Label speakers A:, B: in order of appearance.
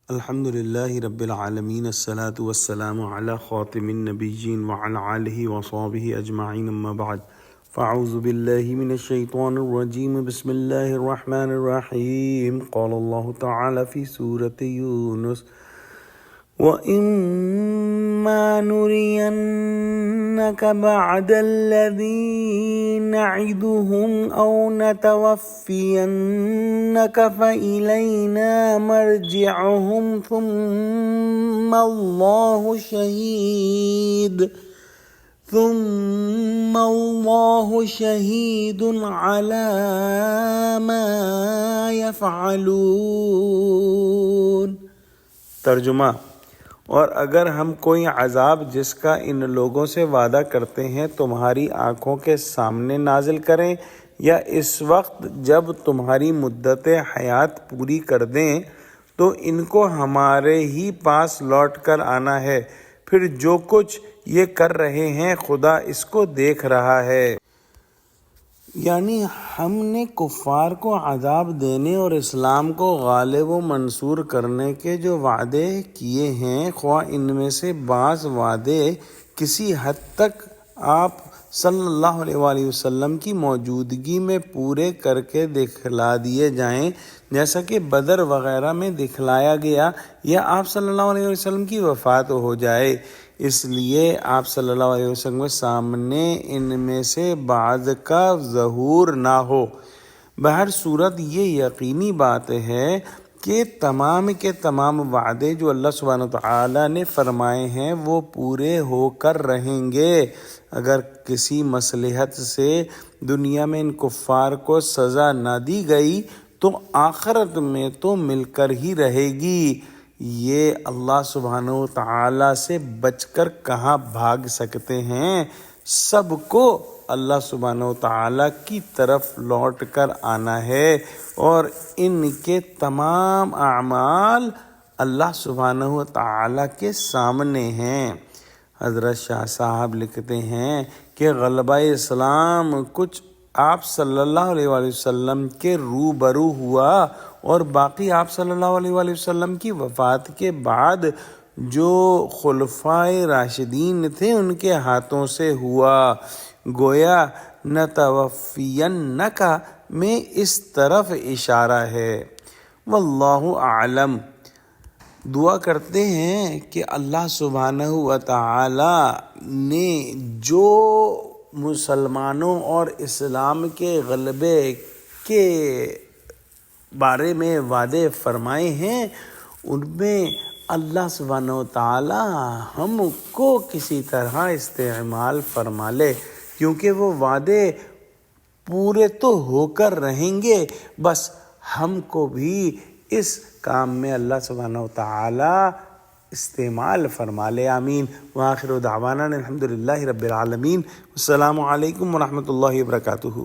A: الحمد للہ رب العالمین الصلاۃ والسلام علی خاتم النبیین وعلی آلہ وصحبہ اجمعین اما بعد فاعوذ باللہ من الشیطان الرجیم بسم اللہ الرحمن الرحیم قال اللہ تعالی فی سورۃ یونس وَإِمَّا نُرِيَنَّكَ بَعْدَ الَّذِي نَعِدُهُمْ أَوْ نَتَوَفِّيَنَّكَ فَإِلَيْنَا مَرْجِعُهُمْ ثُمَّ اللَّهُ شَهِيدٌ عَلَى مَا يَفْعَلُونَ۔ ترجمہ: اور اگر ہم کوئی عذاب جس کا ان لوگوں سے وعدہ کرتے ہیں تمہاری آنکھوں کے سامنے نازل کریں یا اس وقت جب تمہاری مدت حیات پوری کر دیں تو ان کو ہمارے ہی پاس لوٹ کر آنا ہے، پھر جو کچھ یہ کر رہے ہیں خدا اس کو دیکھ رہا ہے۔ یعنی ہم نے کفار کو عذاب دینے اور اسلام کو غالب و منصور کرنے کے جو وعدے کیے ہیں، خواہ ان میں سے بعض وعدے کسی حد تک آپ صلی اللہ علیہ وآلہ وسلم کی موجودگی میں پورے کر کے دکھلا دیے جائیں، جیسا کہ بدر وغیرہ میں دکھلایا گیا، یا آپ صلی اللہ علیہ وسلم کی وفات ہو جائے، اس لیے آپ صلی اللہ علیہ وسلم کے سامنے ان میں سے بعض کا ظہور نہ ہو۔ بہر صورت یہ یقینی بات ہے کہ تمام کے تمام وعدے جو اللہ سبحانہ وتعالیٰ نے فرمائے ہیں وہ پورے ہو کر رہیں گے۔ اگر کسی مصلحت سے دنیا میں ان کفار کو سزا نہ دی گئی تو آخرت میں تو مل کر ہی رہے گی۔ یہ اللہ سبحانہ وتعالیٰ سے بچ کر کہاں بھاگ سکتے ہیں؟ سب کو اللہ سبحانہ وتعالیٰ کی طرف لوٹ کر آنا ہے اور ان کے تمام اعمال اللہ سبحانہ وتعالیٰ کے سامنے ہیں۔ حضرت شاہ صاحب لکھتے ہیں کہ غلبہ اسلام کچھ آپ صلی اللہ علیہ وآلہ وسلم کے روبرو ہوا اور باقی آپ صلی اللہ علیہ وآلہ وسلم کی وفات کے بعد جو خلفائے راشدین تھے ان کے ہاتھوں سے ہوا۔ گویا نتوفینک میں اس طرف اشارہ ہے۔ واللہ اعلم۔ دعا کرتے ہیں کہ اللہ سبحانہ وتعالی نے جو مسلمانوں اور اسلام کے غلبے کے بارے میں وعدے فرمائے ہیں ان میں اللہ سبحانہ وتعالی ہم کو کسی طرح استعمال فرما لے، کیونکہ وہ وعدے پورے تو ہو کر رہیں گے، بس ہم کو بھی اس کام میں اللہ سبحانہ وتعالی استعمال فرما لے۔ آمین۔ وآخر دعوانا الحمد للہ رب العالمین۔ السلام علیکم ورحمۃ اللہ وبرکاتہ۔